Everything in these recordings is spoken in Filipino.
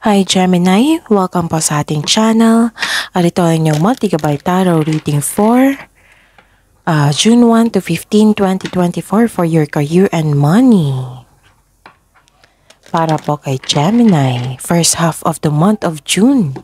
Hi Gemini, welcome po sa ating channel. At ito ay inyong multi-gabay tarot reading for June 1 to 15, 2024 for your career and money. Para po kay Gemini, first half of the month of June.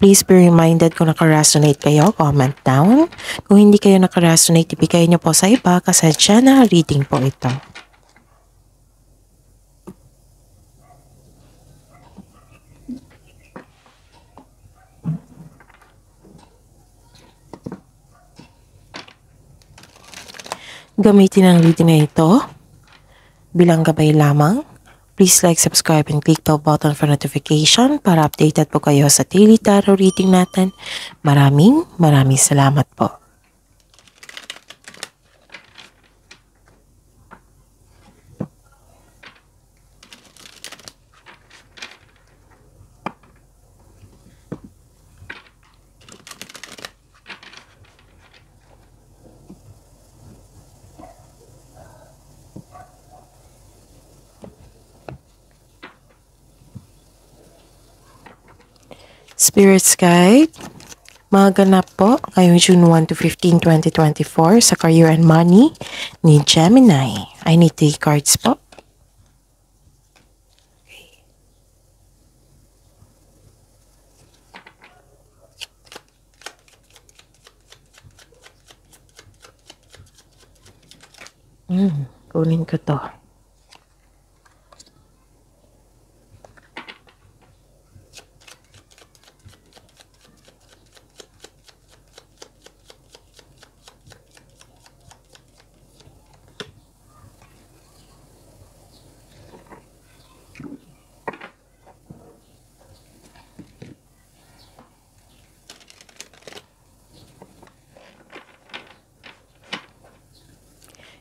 Please be reminded kung naka-resonate kayo, comment down. Kung hindi kayo naka-resonate, ibigay nyo po sa iba kasi channel reading po ito. Gamitin ang reading na ito bilang gabay lamang. Please like, subscribe, and click the button for notification para updated po kayo sa daily tarot reading natin. Maraming salamat po. Spirits Guide, maganap po ngayong June 1 to 15, 2024 sa career and money ni Gemini. I need 3 cards po. Kunin ko to.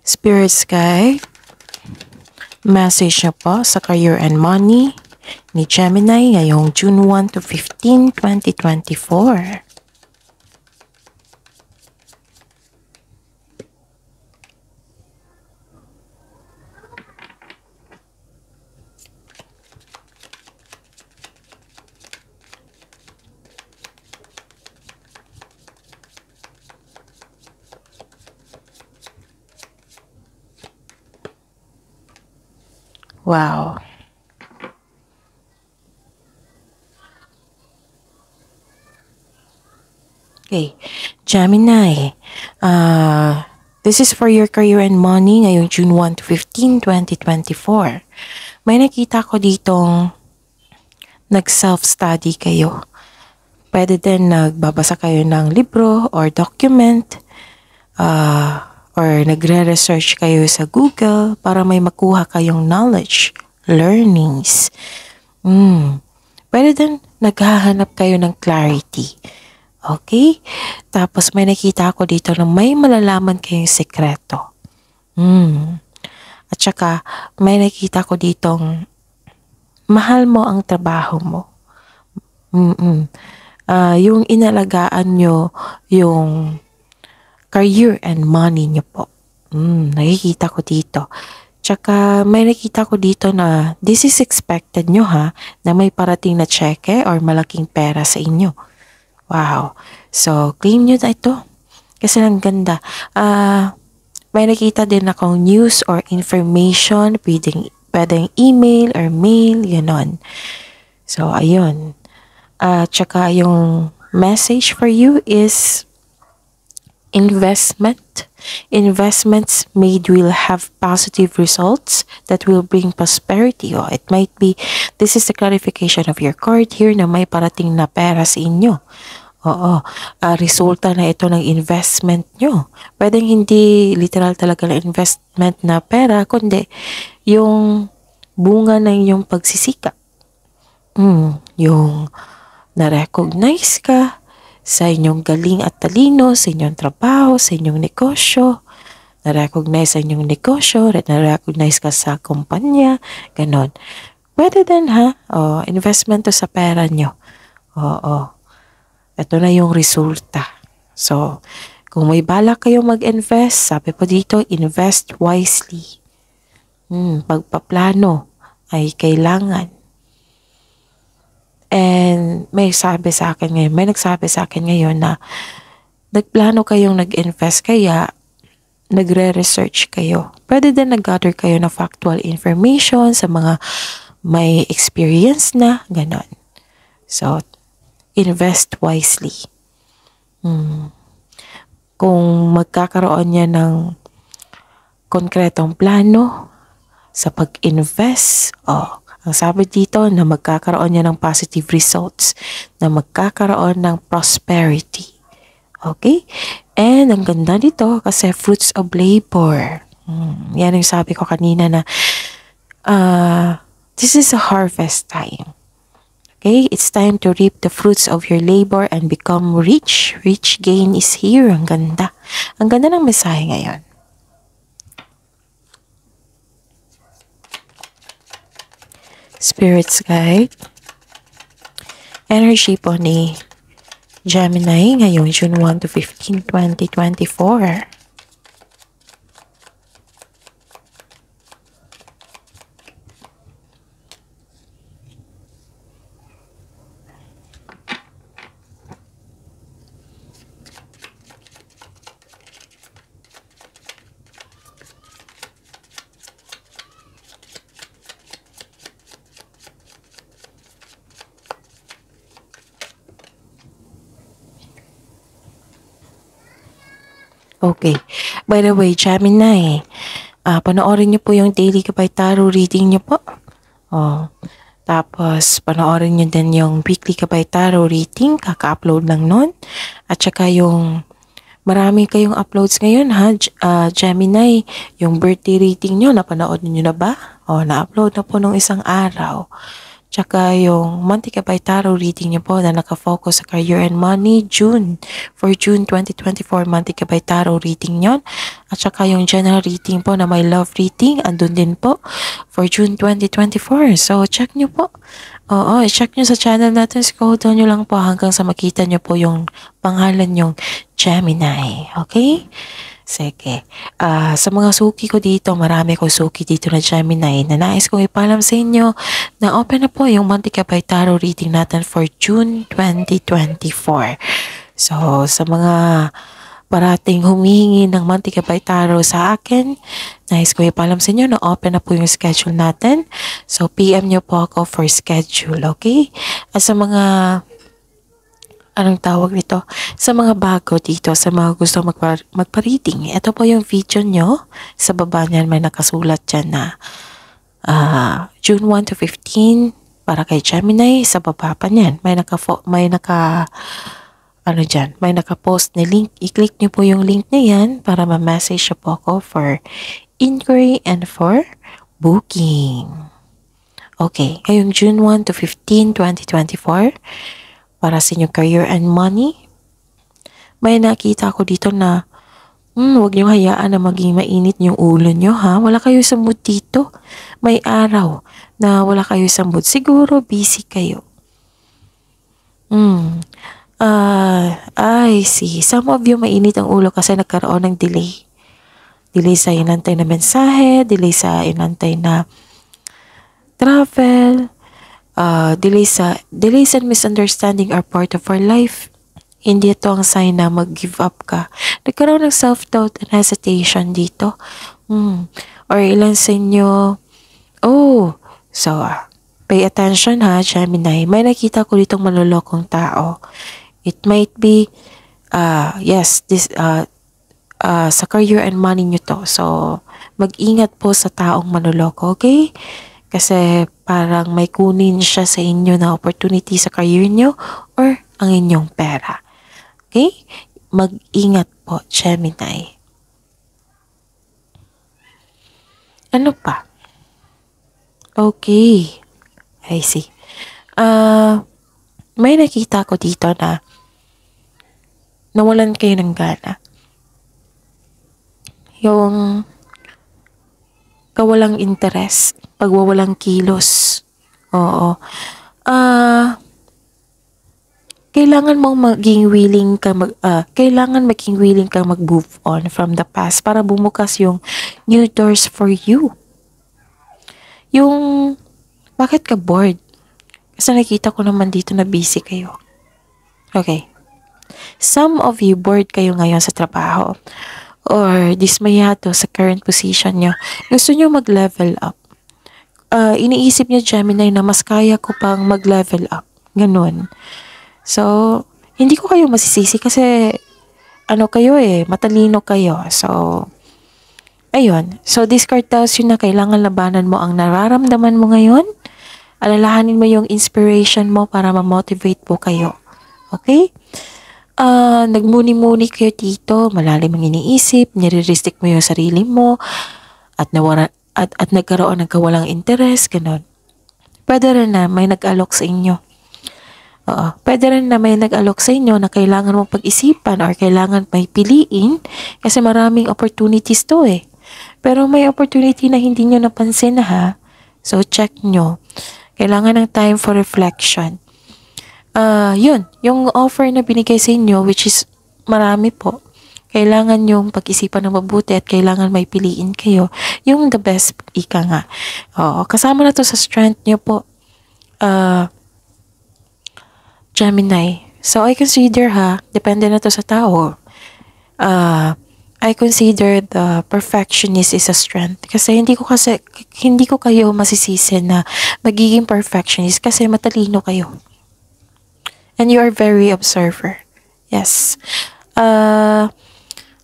Spirits Guide, message niyo po sa career and money ni Gemini ngayong June 1 to 15, 2024. Wow. Okay, Gemini, this is for your career and money ngayong June 1 to 15, 2024. May nakita ko ditong nag-self-study kayo. Pwede din nagbabasa kayo ng libro or document, or nagre-research kayo sa Google para may makuha kayong knowledge, learnings. Pwede din naghahanap kayo ng clarity. Okay? Tapos may nakita ako dito na may malalaman kayong sekreto. At saka may nakita ko ditong mahal mo ang trabaho mo. Yung inalagaan nyo yung career and money nyo po. Nakikita ko dito. Tsaka may nakita ko dito na this is expected nyo na may parating na cheque or malaking pera sa inyo. Wow. So, claim nyo na ito. Kasi ang ganda. May nakita din akong news or information, pwedeng email or mail, ganon. So, ayun. Tsaka yung message for you is investments made will have positive results that will bring prosperity. It might be, this is the clarification of your card here na may parating na pera sa inyo. Resulta na ito ng investment nyo. Pwedeng hindi literal talaga na investment na pera, kundi yung bunga ng inyong pagsisika. Yung na-recognize ka sa inyong galing at talino, sa inyong trabaho, sa inyong negosyo, na-recognize sa inyong negosyo, na-recognize ka sa kumpanya, ganon. Pwede din investment to sa pera nyo. Ito na yung resulta. So, Kung may balak kayo mag-invest, sabi po dito, invest wisely. Pagpaplano ay kailangan. And may nagsabi sa akin ngayon na nagplano kayong nag-invest kaya nagre-research kayo. Pwede din nag-gather kayo ng factual information sa mga may experience na, ganon. So, invest wisely. Kung magkakaroon niya ng konkretong plano sa pag-invest, ang sabi dito na magkakaroon niya ng positive results, na magkakaroon ng prosperity. Okay? And ang ganda dito kasi fruits of labor. Yan yung sabi ko kanina na this is a harvest time. Okay? It's time to reap the fruits of your labor and become rich. Rich gain is here. Ang ganda. Ang ganda ng mensahe ngayon. Spirits guide. Energy po ni Gemini ngayong June 1 to 15, 2024. Okay. By the way, Gemini, panoorin niyo po yung daily Gabay Tarot reading niyo po. Tapos, panoorin niyo din yung weekly Gabay Tarot reading. Kaka-upload lang nun. At saka yung marami kayong uploads ngayon ha, Gemini. Yung birthday reading niyo, napanood niyo na ba? Na-upload na po nung isang araw. Tsaka yung monthly Gabay Tarot reading niyo po na nakafocus sa career and money, for June 2024, monthly Gabay Tarot reading yon. At tsaka yung general reading po na may love reading, andun din po for June 2024. So, check nyo po. Check nyo sa channel natin. Scroll down nyo lang po hanggang sa makita nyo po yung pangalan yung Gemini. Okay? Sige. Sa mga suki ko dito, marami ko suki dito na Gemini na nais kong ipalam sa inyo na open na po yung monthly Gabay Tarot reading natin for June 2024. So, sa mga parating humihingi ng monthly Gabay Tarot sa akin, nais kong ipalam sa inyo na open na po yung schedule natin. So, PM nyo po ako for schedule, okay? At sa mga sa mga bago dito, sa mga gusto magpa-reading, ito po yung video nyo. Sa baba niyan may nakasulat dyan na June 1 to 15 para kay Gemini. Sa baba pa niyan may naka-post na link. I-click nyo po yung link na yan para ma-message po ako for inquiry and for booking. Okay, ngayong June 1 to 15, 2024, para sa inyong career and money, may nakita ko dito na huwag niyong hayaan na maging mainit yung ulo niyo ha. Wala kayo sa mood dito. May araw na wala kayo sa mood. Siguro busy kayo. I see. Some of you mainit ang ulo kasi nagkaroon ng delay. Delay sa inantay na mensahe, delay sa inantay na travel, delays and misunderstanding are part of our life. Hindi ito ang sign na mag-give up ka. Nagkaroon ng self-doubt and hesitation dito. Or ilan sa inyo, pay attention ha, Gemini. May nakita ko ditong malulokong tao. It might be, sa career and money nyo to. So, mag-ingat po sa taong manloloko, okay? Kasi parang may kunin siya sa inyo na opportunity sa career nyo or ang inyong pera. Okay? Mag-ingat po, Gemini. Ano pa? Okay. I see. May nakita ko dito na nawalan kayo ng gana. Yung kawalang interes, pagwawalang kilos. Oo. kailangan mong kailangan maging willing kang mag-move on from the past para bumukas yung new doors for you. Yung, bakit ka bored? Kasi nakita ko naman dito na busy kayo. Okay. Some of you bored kayo ngayon sa trabaho or dismayado sa current position nyo. Gusto nyo mag-level up. Iniisip nyo, Gemini, na mas kaya ko pang mag-level up. Ganun. So, hindi ko kayo masisisi kasi kayo matalino kayo. So, ayun. So, this card tells you na kailangan labanan mo ang nararamdaman mo ngayon. Alalahanin mo yung inspiration mo para ma-motivate po kayo. Okay? Nagmuni-muni kayo dito, malalim ang iniisip, nire-restrict mo yung sarili mo, at nagkaroon ng kawalang interes, ganun. Pwede rin na may nag-alok sa inyo. Pwede rin na may nag-alok sa inyo na kailangan mong pag-isipan or kailangan may piliin kasi maraming opportunities to eh. Pero may opportunity na hindi nyo napansin na ha. So, check nyo. Kailangan ng time for reflection. Yun. Yung offer na binigay sa inyo, which is marami po. Kailangan yung pag-isipan ng mabuti at kailangan may piliin kayo. Yung the best, ika nga. Kasama na to sa strength nyo po. Gemini. So, I consider depende na to sa tao. I consider the perfectionist is a strength. Kasi hindi ko kayo masisisi na magiging perfectionist kasi matalino kayo. And you are very observer. Yes.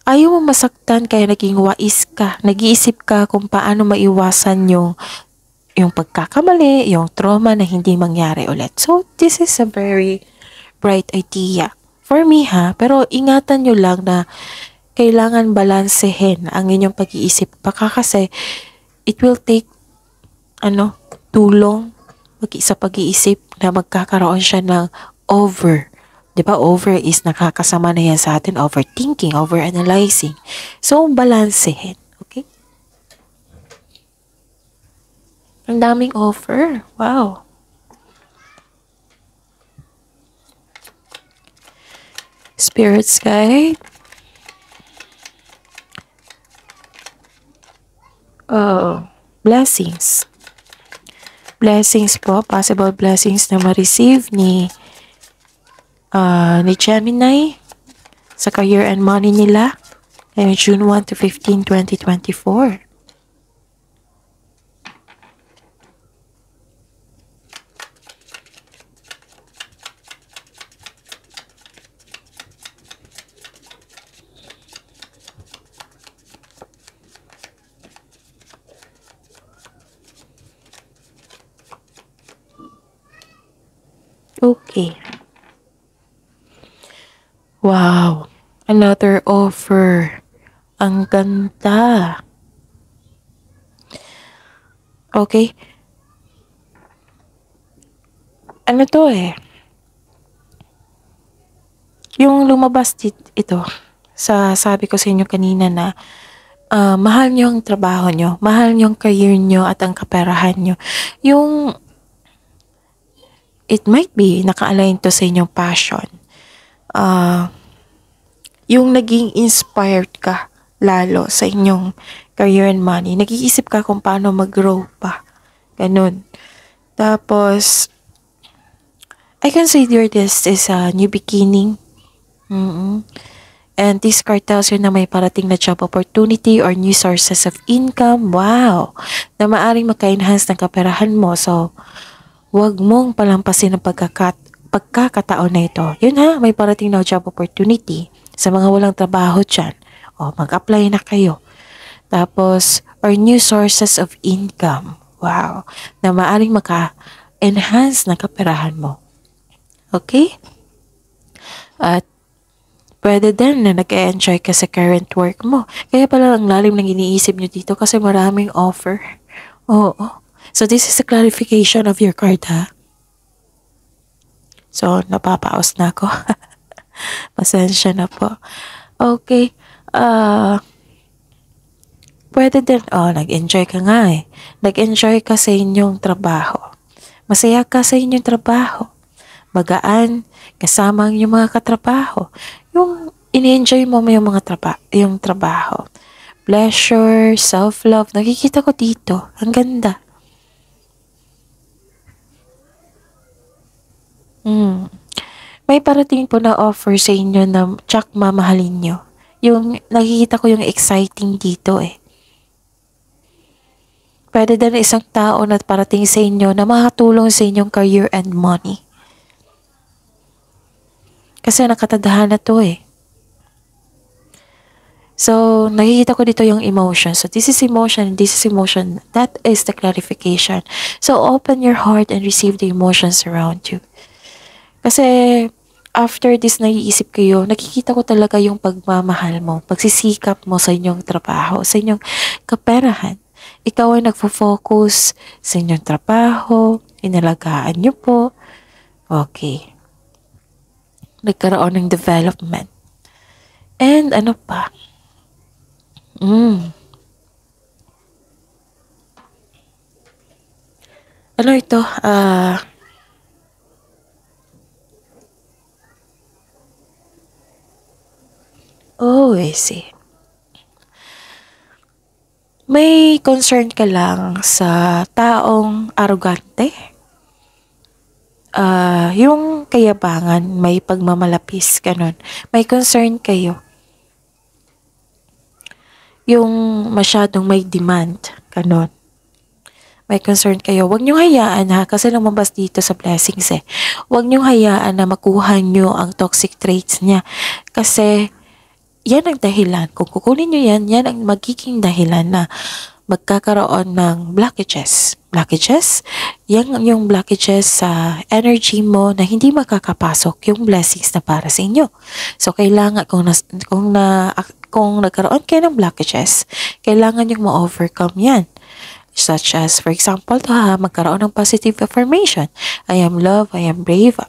Ayaw mo masaktan kaya naging wais ka. Nag-iisip ka kung paano maiwasan yung pagkakamali, yung trauma na hindi mangyari ulit. So, this is a very bright idea. For me pero ingatan nyo lang na kailangan balansehin ang inyong pag-iisip. Baka kasi, it will take, too long sa pag-iisip na magkakaroon siya ng over. Diba? Over is nakakasama na yan sa atin. Overthinking, overanalyzing. So, balansehin. Okay? Ang daming offer. Wow. Spirits guide. Blessings. Blessings po. Possible blessings na ma-receive ni Gemini sa career and money nila ngayong June 1 to 15, 2024. Okay. Wow. Another offer. Ang ganda. Okay. Ano to yung lumabas ito sa sabi ko sa inyo kanina na mahal nyo ang trabaho nyo, mahal nyo ang career nyo at ang kaperahan nyo. It might be naka-align to sa inyong passion. Yung naging inspired ka lalo sa inyong career and money. Nag-iisip ka kung paano mag-grow pa. Ganun. Tapos, I consider this is a new beginning. And this card tells you na may parating na job opportunity or new sources of income. Wow! Na maaring maka-enhance ng kaperahan mo. So, huwag mong palampasin ang pagkakataon na ito. Yun may parating na job opportunity sa mga walang trabaho dyan. Mag-apply na kayo. Tapos, or new sources of income. Wow! Na maaring maka-enhance ng kaperahan mo. Okay? At pwede din na nag-enjoy ka sa current work mo. Kaya pala ang lalim ng iniisip nyo dito kasi maraming offer. Oo. So, this is a clarification of your card, So, napapaos na ako. Pasensya na po. Okay. Pwede din, nag-enjoy ka nga Nag-enjoy ka sa inyong trabaho. Masaya ka sa inyong trabaho. magaan, kasama ang iyong mga katrabaho. Yung ini-enjoy mo yung mga yung trabaho. Pleasure, self-love, nakikita ko dito. Ang ganda. May parating po na offer sa inyo na tsak mamahalin nyo. Yung nakikita ko yung exciting dito eh. Pwede din isang tao na parating sa inyo na makatulong sa inyong career and money. Kasi nakatadahan na to eh. So, nakikita ko dito yung emotion. So, this is emotion, this is emotion. That is the clarification. So, open your heart and receive the emotions around you. Kasi, after this, naiisip kayo, nakikita ko talaga yung pagmamahal mo, pagsisikap mo sa inyong trabaho, sa inyong kaperahan. Ikaw ay nagfo-focus sa inyong trabaho, inalagaan nyo po. Okay. Nagkaroon ng development. And ano pa? Ano ito? I see. May concern ka lang sa taong arrogante. Yung kayabangan, may pagmamalapis, ganun. May concern kayo. Yung masyadong may demand, ganun. May concern kayo. Huwag niyong hayaan ha, kasi lumabas dito sa blessings eh. Huwag niyong hayaan na makuha niyo ang toxic traits niya. Kasi, yan ang dahilan. Kung kukunin niyo yan, yan ang magiging dahilan na magkakaroon ng blockages. Blockages? Yan yung blockages sa energy mo na hindi makakapasok yung blessings na para sa inyo. So, kailangan, kung nagkaroon kayo ng blockages, kailangan yung ma-overcome yan. Such as, for example, magkaroon ng positive affirmation. I am love, I am brave,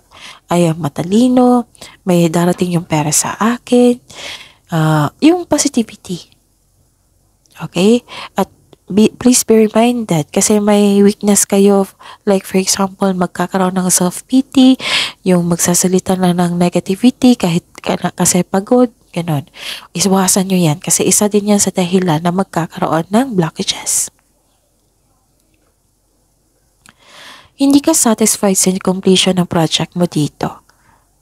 I am matalino, may darating yung pera sa akin. Yung positivity. Okay? At please be reminded kasi may weakness kayo, like for example, magkakaroon ng self-pity, yung magsasalita na ng negativity kahit kasi pagod, ganun. Iwasan nyo yan kasi isa din yan sa dahilan na magkakaroon ng blockages. Hindi ka satisfied sa completion ng project mo dito.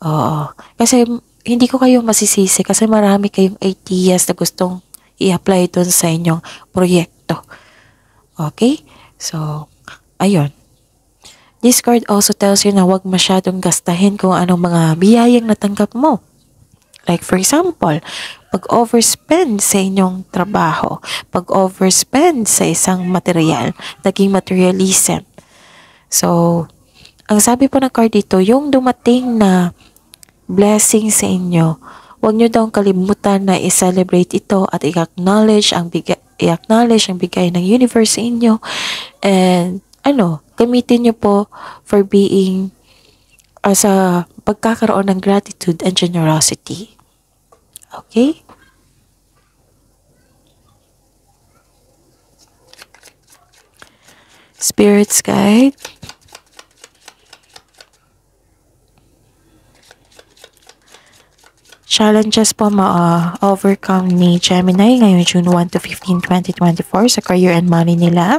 Oo. Kasi hindi ko kayo masisisi kasi marami kayong ideas na gustong i-apply dun sa inyong proyekto. Okay? So, ayun. This card also tells you na huwag masyadong gastahin kung anong mga biyayang natanggap mo. Like for example, pag-overspend sa inyong trabaho, pag-overspend sa isang material, naging materialism. So, ang sabi po ng card dito, yung dumating na blessing sa inyo, huwag nyo daw kalimutan na i-celebrate ito at i-acknowledge ang bigay ng universe sa inyo. And, gamitin nyo po for being sa pagkakaroon ng gratitude and generosity. Okay? Spirits guide. Challenges po ma-overcome ni Gemini ngayong June 1 to 15, 2024 sa career and money nila.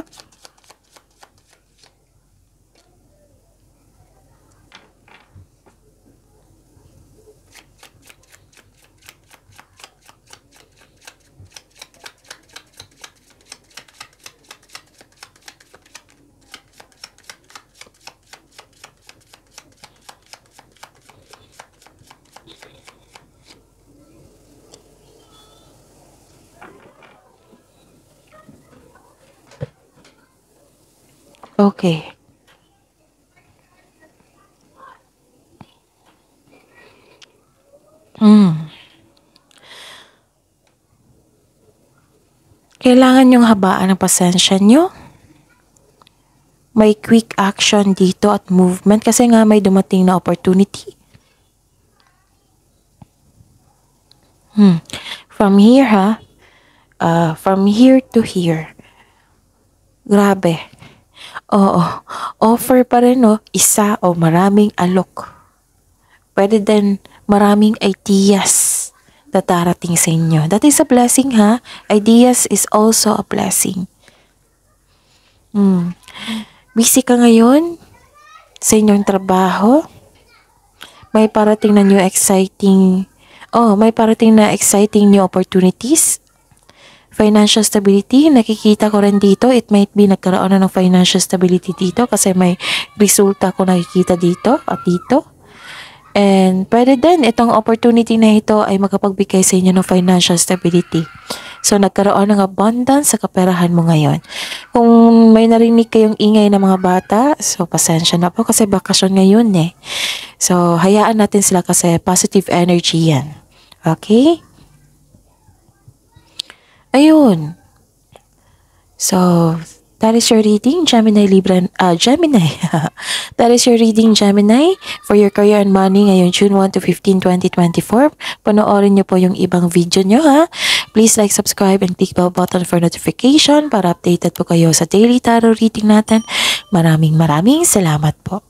Okay. Kailangan yung habaan ng pasensya nyo. May quick action dito at movement kasi nga may dumating na opportunity. From here from here to here. Grabe. Oo, offer pa rin isa o maraming alok. Pwede din maraming ideas na darating sa inyo. That is a blessing ha. Ideas is also a blessing. Busy ka ngayon sa inyong trabaho? May parating na exciting new opportunities. Financial stability, nakikita ko rin dito. It might be nagkaroon na ng financial stability dito kasi may resulta ko nakikita dito at dito. And pwede din itong opportunity na ito ay makapagbigay sa inyo ng financial stability. So nagkaroon ng abundance sa kaperahan mo ngayon. Kung may narinig kayong ingay ng mga bata, so pasensya na po kasi bakasyon ngayon eh. So hayaan natin sila kasi positive energy yan. Okay? Ayun. So, that is your reading, Gemini. That is your reading, Gemini, for your career and money ngayong June 1 to 15, 2024. Panoorin niyo po yung ibang video niyo, ha? Please like, subscribe, and click bell button for notification para updated po kayo sa daily tarot reading natin. Maraming salamat po.